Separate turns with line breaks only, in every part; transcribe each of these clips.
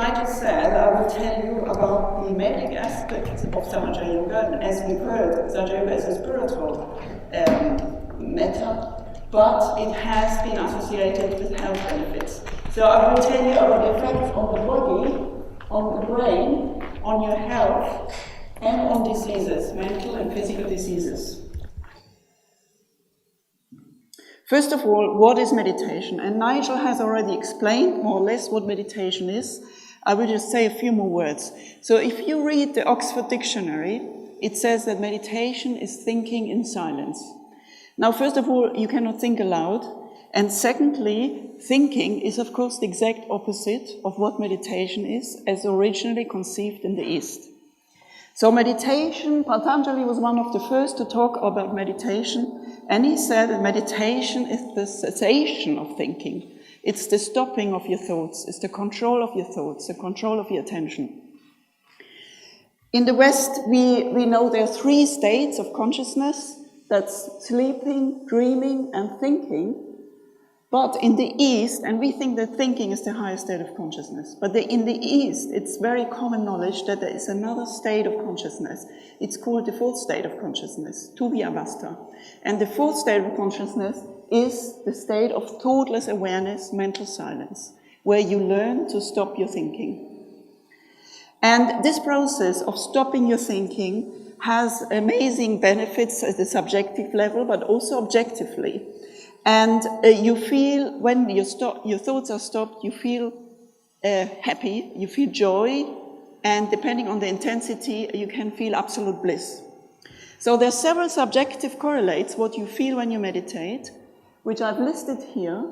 Nigel said, I will tell you about the medic aspects of Sahaja Yoga, and as we've heard, Sahaja Yoga is a spiritual meta, but it has been associated with health benefits. So I will tell you about the effects on the body, on the brain, on your health, and on diseases, mental and physical diseases. First of all, what is meditation? And Nigel has already explained more or less what meditation is. I will just say a few more words. So if you read the Oxford Dictionary, it says that meditation is thinking in silence. Now, first of all, you cannot think aloud. And secondly, thinking is, of course, the exact opposite of what meditation is, as originally conceived in the East. So meditation, Patanjali was one of the first to talk about meditation, and he said that meditation is the cessation of thinking. It's the stopping of your thoughts, it's the control of your thoughts, the control of your attention. In the West, we know there are 3 states of consciousness. That's sleeping, dreaming, and thinking. But in the East, and we think that thinking is the highest state of consciousness, but in the East, it's very common knowledge that there is another state of consciousness. It's called the 4th state of consciousness, Tubiavasta. And the 4th state of consciousness is the state of thoughtless awareness, mental silence, where you learn to stop your thinking. And this process of stopping your thinking has amazing benefits at the subjective level, but also objectively. And you feel, when your thoughts are stopped, you feel happy, you feel joy, and depending on the intensity, you can feel absolute bliss. So there are several subjective correlates, what you feel when you meditate, which I've listed here,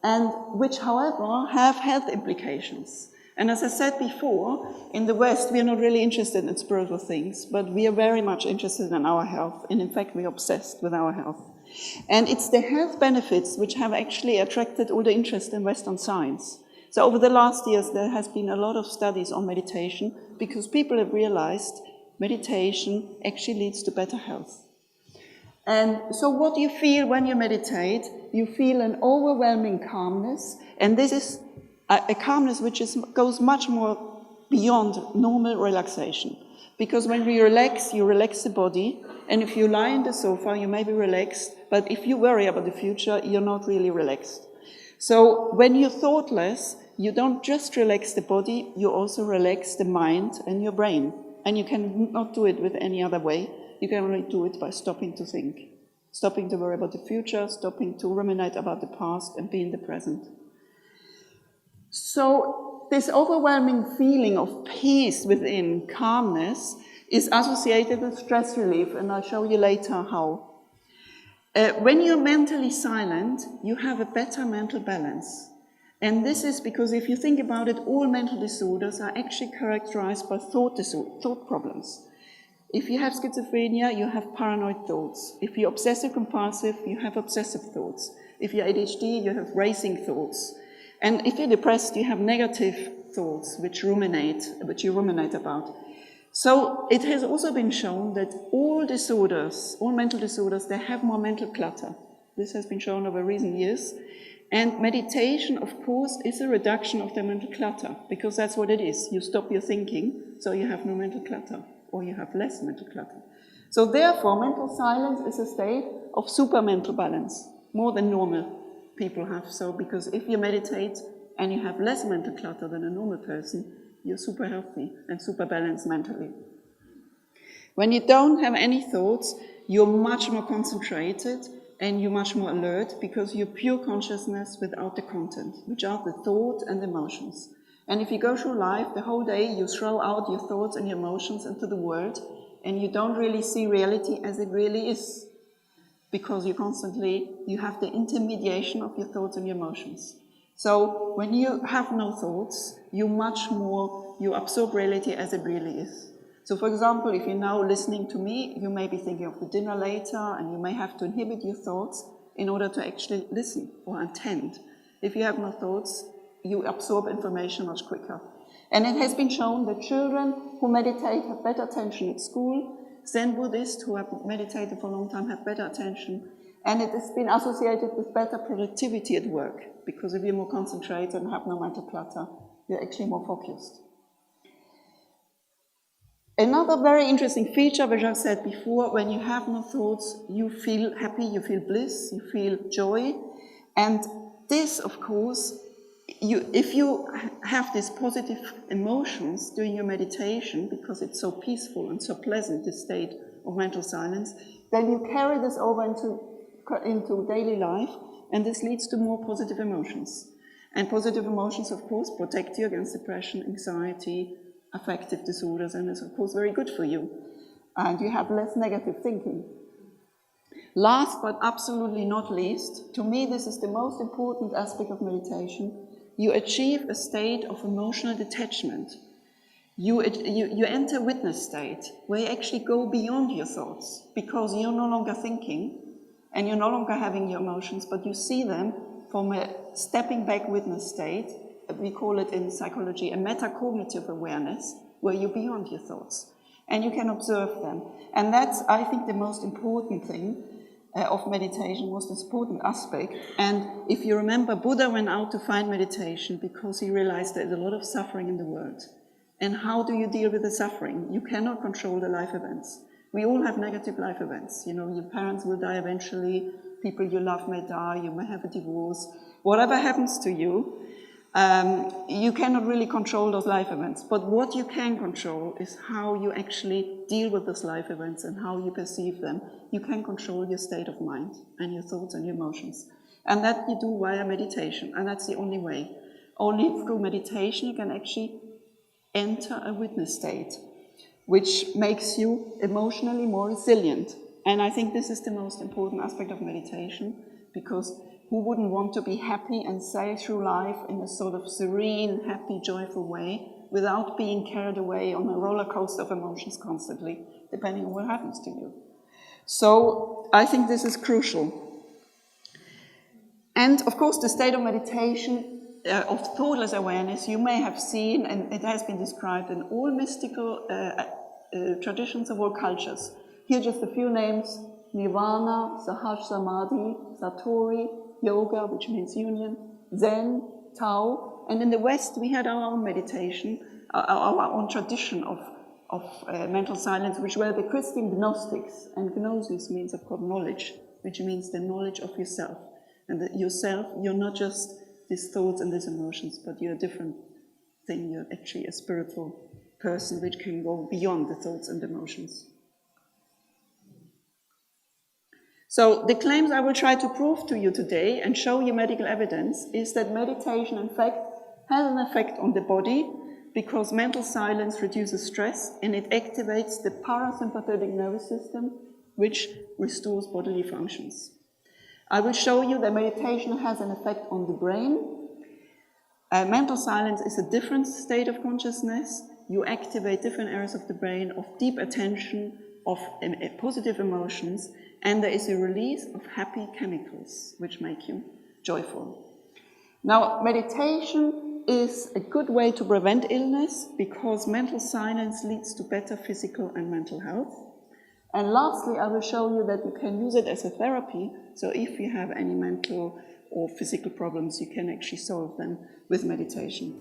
and which, however, have health implications. And as I said before, in the West, we are not really interested in spiritual things, but we are very much interested in our health, and in fact, we are obsessed with our health. And it's the health benefits which have actually attracted all the interest in Western science. So over the last years, there has been a lot of studies on meditation because people have realized meditation actually leads to better health. And so what you feel when you meditate, you feel an overwhelming calmness, and this is a calmness which goes much more beyond normal relaxation. Because when we relax, you relax the body, and if you lie on the sofa, you may be relaxed, but if you worry about the future, you're not really relaxed. So when you're thoughtless, you don't just relax the body, you also relax the mind and your brain. And you cannot do it with any other way. You can only do it by stopping to think, stopping to worry about the future, stopping to ruminate about the past, and be in the present. So this overwhelming feeling of peace within, calmness, is associated with stress relief, and I'll show you later how. When you're mentally silent, you have a better mental balance. And this is because if you think about it, all mental disorders are actually characterized by thought problems. If you have schizophrenia, you have paranoid thoughts. If you're obsessive-compulsive, you have obsessive thoughts. If you're ADHD, you have racing thoughts. And if you're depressed, you have negative thoughts which you ruminate about. So it has also been shown that all disorders, all mental disorders, they have more mental clutter. This has been shown over recent years. And meditation, of course, is a reduction of the mental clutter, because that's what it is. You stop your thinking, so you have no mental clutter, or you have less mental clutter. So therefore, mental silence is a state of super mental balance, more than normal people have. So because if you meditate and you have less mental clutter than a normal person, you're super healthy and super balanced mentally. When you don't have any thoughts, you're much more concentrated and you're much more alert because you're pure consciousness without the content, which are the thought and emotions. And if you go through life, the whole day you throw out your thoughts and your emotions into the world, and you don't really see reality as it really is, because you have the intermediation of your thoughts and your emotions. So when you have no thoughts, you absorb reality as it really is. So for example, if you're now listening to me, you may be thinking of the dinner later, and you may have to inhibit your thoughts in order to actually listen or attend. If you have no thoughts, you absorb information much quicker. And it has been shown that children who meditate have better attention at school. Zen Buddhists who have meditated for a long time have better attention. And it has been associated with better productivity at work, because if you're more concentrated and have no mental clutter, You're actually more focused. Another very interesting feature, which I said before, when you have no thoughts, you feel happy, you feel bliss, you feel joy. And this, of course, if you have these positive emotions during your meditation, because it's so peaceful and so pleasant, this state of mental silence, then you carry this over into daily life, and this leads to more positive emotions. And positive emotions, of course, protect you against depression, anxiety, affective disorders, and it's, of course, very good for you. And you have less negative thinking. Last but absolutely not least, to me this is the most important aspect of meditation, you achieve a state of emotional detachment. You enter witness state, where you actually go beyond your thoughts, because you're no longer thinking, and you're no longer having your emotions, but you see them from a stepping back witness state. We call it in psychology a metacognitive awareness, where you're beyond your thoughts, and you can observe them. And that's, I think, the most important thing of meditation, most important aspect. And if you remember, Buddha went out to find meditation because he realized there's a lot of suffering in the world. And how do you deal with the suffering? You cannot control the life events. We all have negative life events. You know, your parents will die eventually, people you love may die, you may have a divorce. Whatever happens to you, you cannot really control those life events. But what you can control is how you actually deal with those life events and how you perceive them. You can control your state of mind and your thoughts and your emotions. And that you do via meditation, and that's the only way. Only through meditation you can actually enter a witness state, which makes you emotionally more resilient. And I think this is the most important aspect of meditation, because who wouldn't want to be happy and sail through life in a sort of serene, happy, joyful way, without being carried away on a roller coaster of emotions constantly, depending on what happens to you. So I think this is crucial. And of course, the state of meditation, of thoughtless awareness, you may have seen, and it has been described in all mystical traditions of all cultures. Here just a few names: Nirvana, Sahaja Samadhi, Satori, Yoga, which means union, Zen, Tao. And in the West, we had our own meditation, our own tradition of mental silence, which were the Christian Gnostics. And Gnosis means, of course, knowledge, which means the knowledge of yourself. And that yourself, you're not just these thoughts and these emotions, but you're a different thing. You're actually a spiritual person which can go beyond the thoughts and emotions. So the claims I will try to prove to you today and show you medical evidence is that meditation, in fact, has an effect on the body, because mental silence reduces stress and it activates the parasympathetic nervous system, which restores bodily functions. I will show you that meditation has an effect on the brain. Mental silence is a different state of consciousness. You activate different areas of the brain, of deep attention, of positive emotions, and there is a release of happy chemicals, which make you joyful. Now, meditation is a good way to prevent illness, because mental silence leads to better physical and mental health. And lastly, I will show you that you can use it as a therapy. So if you have any mental or physical problems, you can actually solve them with meditation.